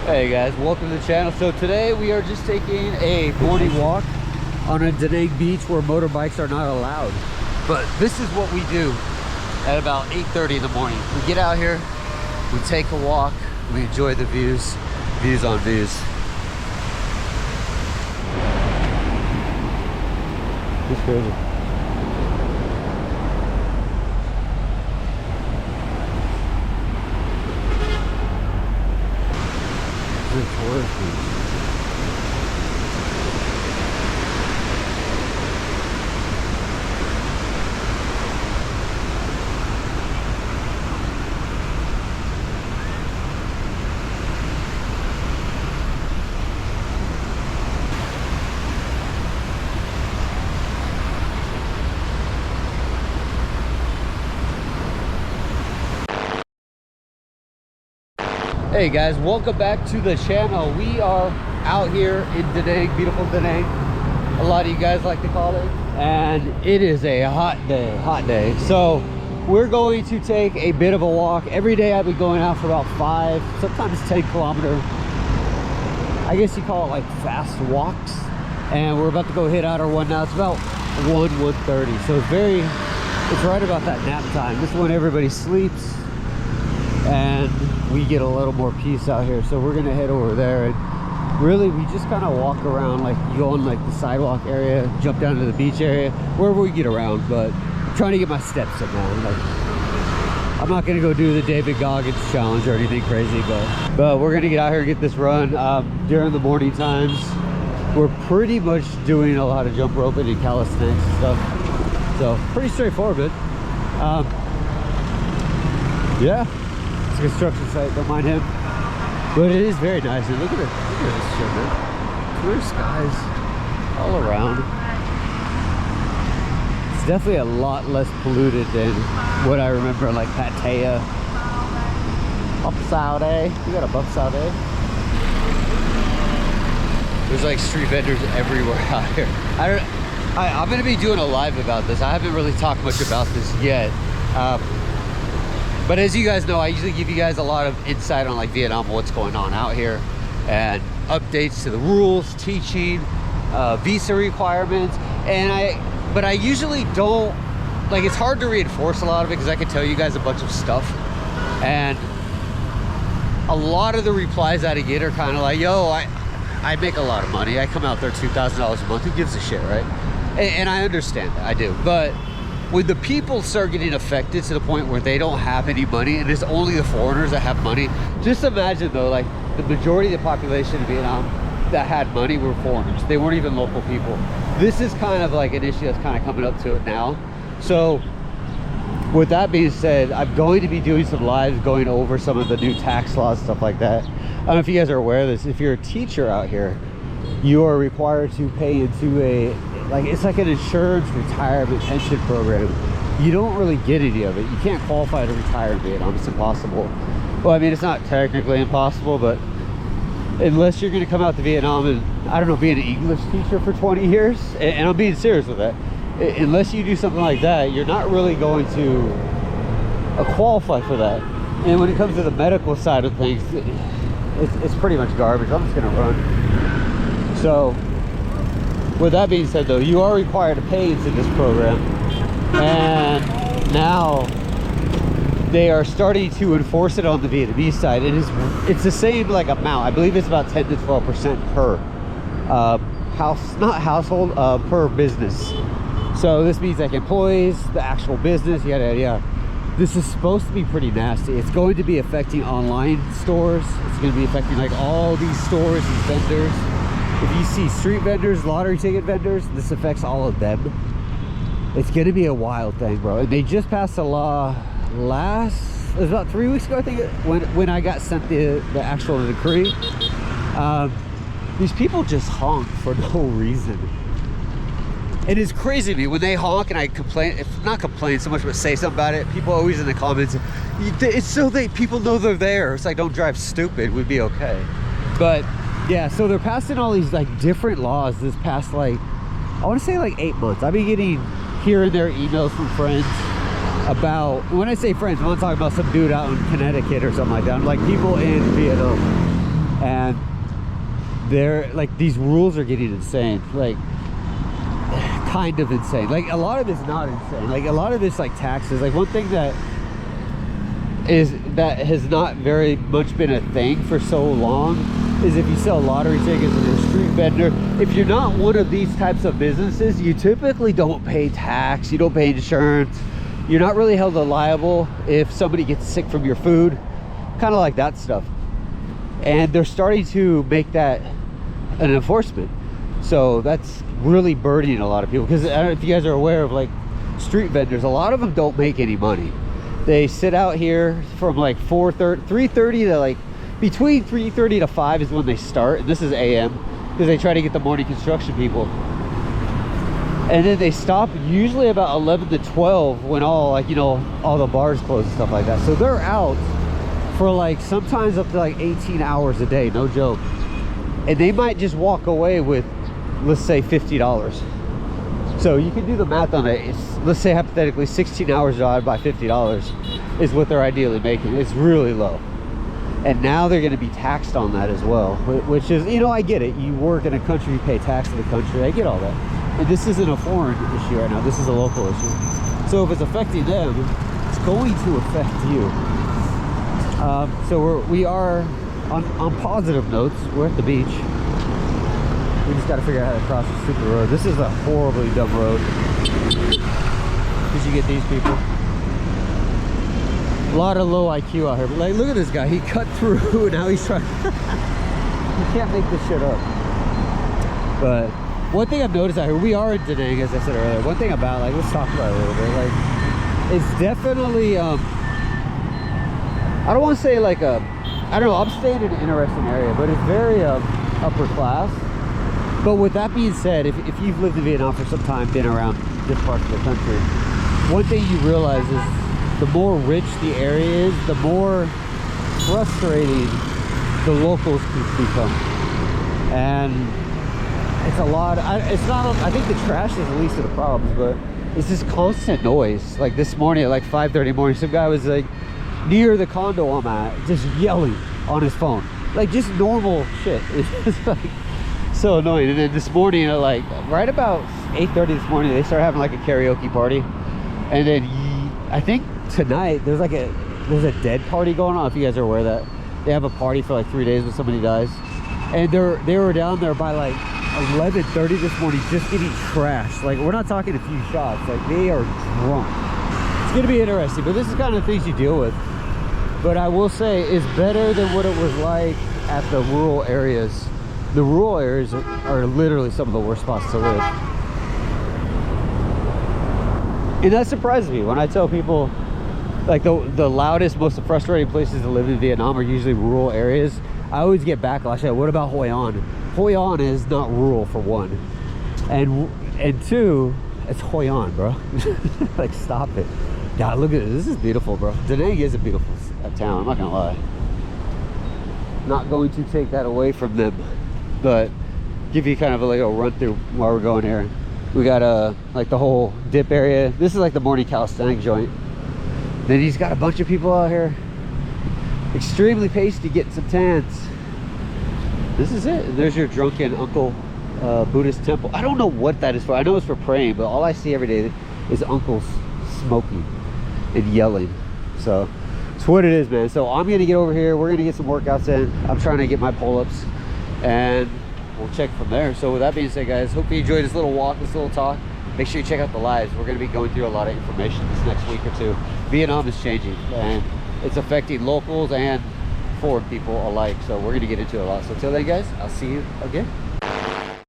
Hey guys, welcome to the channel. So today we are just taking a morning walk on a Da Nang beach where motorbikes are not allowed. But this is what we do at about 8:30 in the morning. We get out here, we take a walk, we enjoy the views, views on views. It's crazy. Hey guys, welcome back to the channel. We are out here in Da Nang, beautiful Da Nang, a lot of you guys like to call it, and it is a hot day. So we're going to take a bit of a walk. Every day I've been going out for about 5, sometimes 10 kilometer, I guess you call it like fast walks, and we're about to go hit out our one now. It's about 1:30, so it's right about that nap time. This is when everybody sleeps and we get a little more peace out here. So we're gonna head over there, and really we just kind of walk around, like you go on like the sidewalk area, jump down to the beach area, wherever we get around. But I'm trying to get my steps in, man. Like, I'm not gonna go do the David Goggins challenge or anything crazy, but we're gonna get out here and get this run. During the morning times we're pretty much doing a lot of jump roping and calisthenics and stuff, so pretty straightforward. But yeah, it's a construction site, don't mind him, but it is very nice. And look at this shit, man. Clear skies all around. It's definitely a lot less polluted than what I remember, like Pattaya, Bup Saudi. You got a Bup Saudi? There's like street vendors everywhere out here. I'm gonna be doing a live about this. I haven't really talked much about this yet. But as you guys know, I usually give you guys a lot of insight on like Vietnam, what's going on out here, and updates to the rules, teaching, visa requirements. But I usually don't, like, it's hard to reinforce a lot of it because I can tell you guys a bunch of stuff. And a lot of the replies that I get are kind of like, yo, I make a lot of money. I come out there $2,000 a month. Who gives a shit, right? And I understand that, I do. But when the people start getting affected to the point where they don't have any money, and it's only the foreigners that have money, just imagine though, like the majority of the population of Vietnam that had money were foreigners. They weren't even local people. This is kind of like an issue that's kind of coming up to it now. So with that being said, I'm going to be doing some lives going over some of the new tax laws, stuff like that. I don't know if you guys are aware of this. If you're a teacher out here, you are required to pay into it's like an insurance retirement pension program. You don't really get any of it. You can't qualify to retire in Vietnam. It's impossible. Well, I mean, it's not technically impossible, but unless you're going to come out to Vietnam and, I don't know, be an English teacher for 20 years, and I'm being serious with that, unless you do something like that, you're not really going to qualify for that. And when it comes to the medical side of things, it's pretty much garbage. I'm just going to run. So with that being said though, you are required to pay into this program, and now they are starting to enforce it on the Vietnamese side. It's the same like amount. I believe it's about 10 to 12% per household, per business. So this means like employees, the actual business, yada yada yada. This is supposed to be pretty nasty. It's going to be affecting online stores. It's going to be affecting like all these stores and vendors. If you see street vendors, lottery ticket vendors, this affects all of them. It's gonna be a wild thing, bro. And they just passed a law it was about 3 weeks ago, I think, when I got sent the actual decree. These people just honk for no reason. It is crazy to me when they honk and I complain, if not complain so much, but say something about it. People always in the comments, it's so people know they're there. It's like, don't drive stupid, we'd be okay. But yeah, so they're passing all these like different laws this past, like, I want to say like 8 months. I've been getting here and there emails from friends about, when I say friends, I'm not talking about some dude out in Connecticut or something like that. I'm like people in Vietnam. and they're like, these rules are getting insane, like kind of insane. Like a lot of it's not insane, like a lot of it's like taxes. Like one thing that has not very much been a thing for so long is if you sell lottery tickets and you're a street vendor, if you're not one of these types of businesses, you typically don't pay tax, you don't pay insurance, you're not really held liable if somebody gets sick from your food, kind of like that stuff. And they're starting to make that an enforcement, so that's really burdening a lot of people. Because I don't know if you guys are aware of like street vendors, a lot of them don't make any money. They sit out here from like 3:30 to like between 3:30 to 5 is when they start, and this is AM because they try to get the morning construction people, and then they stop usually about 11 to 12 when all, like, you know, all the bars close and stuff like that. So they're out for like sometimes up to like 18 hours a day, no joke, and they might just walk away with, let's say, $50. So you can do the math on it. It's, let's say hypothetically 16 hours divided by $50 is what they're ideally making. It's really low, and now they're going to be taxed on that as well, which is, you know, I get it. You work in a country, you pay tax to the country, I get all that. And this isn't a foreign issue right now, this is a local issue. So if it's affecting them, it's going to affect you. So we are on positive notes. We're at the beach. We just got to figure out how to cross this stupid road. This is a horribly dumb road because you get these people. A lot of low IQ out here, but like, look at this guy. He cut through and now he's trying. You can't make this shit up. But one thing I've noticed out here, we are in Da Nang, as I said earlier. One thing about, like, let's talk about it a little bit. Like, it's definitely I don't want to say like I don't know, I'm staying in an interesting area, but it's very upper class. But with that being said, if you've lived in Vietnam for some time, been around this part of the country, one thing you realize is the more rich the area is, the more frustrating the locals can become. And it's a lot. It's not, I think the trash is the least of the problems, but it's this constant noise. Like this morning at like 5:30 in the morning, some guy was like near the condo I'm at, just yelling on his phone. Like just normal shit. It's just like so annoying. And then this morning at like right about 8:30 this morning, they started having like a karaoke party. And then I think tonight there's a dead party going on. If you guys are aware of that, they have a party for like 3 days when somebody dies. And they were down there by like 11:30 this morning just getting trashed. Like, we're not talking a few shots, like they are drunk. It's gonna be interesting, but this is kind of things you deal with. But I will say it's better than what it was like at the rural areas. The rural areas are literally some of the worst spots to live. And that surprises me when I tell people, like, the loudest, most frustrating places to live in Vietnam are usually rural areas. I always get backlash. Like, what about Hoi An? Hoi An is not rural, for one, and two, it's Hoi An, bro. Like, stop it. God, look at this. This is beautiful, bro. Da Nang is a beautiful town, I'm not gonna lie. Not going to take that away from them, but give you kind of like a run through while we're going here. We got like the whole dip area. This is like the morning calisthenic joint. Then he's got a bunch of people out here, extremely pasty, getting some tans. This is it. There's your drunken uncle Buddhist temple. I don't know what that is for. I know it's for praying, but all I see every day is uncles smoking and yelling. So it's what it is, man. So I'm gonna get over here. We're gonna get some workouts in. I'm trying to get my pull-ups, and we'll check from there. So with that being said, guys, hope you enjoyed this little walk, this little talk. Make sure you check out the lives. We're going to be going through a lot of information this next week or two. Vietnam is changing, and it's affecting locals and foreign people alike. So we're going to get into it a lot. So till then, guys, I'll see you again.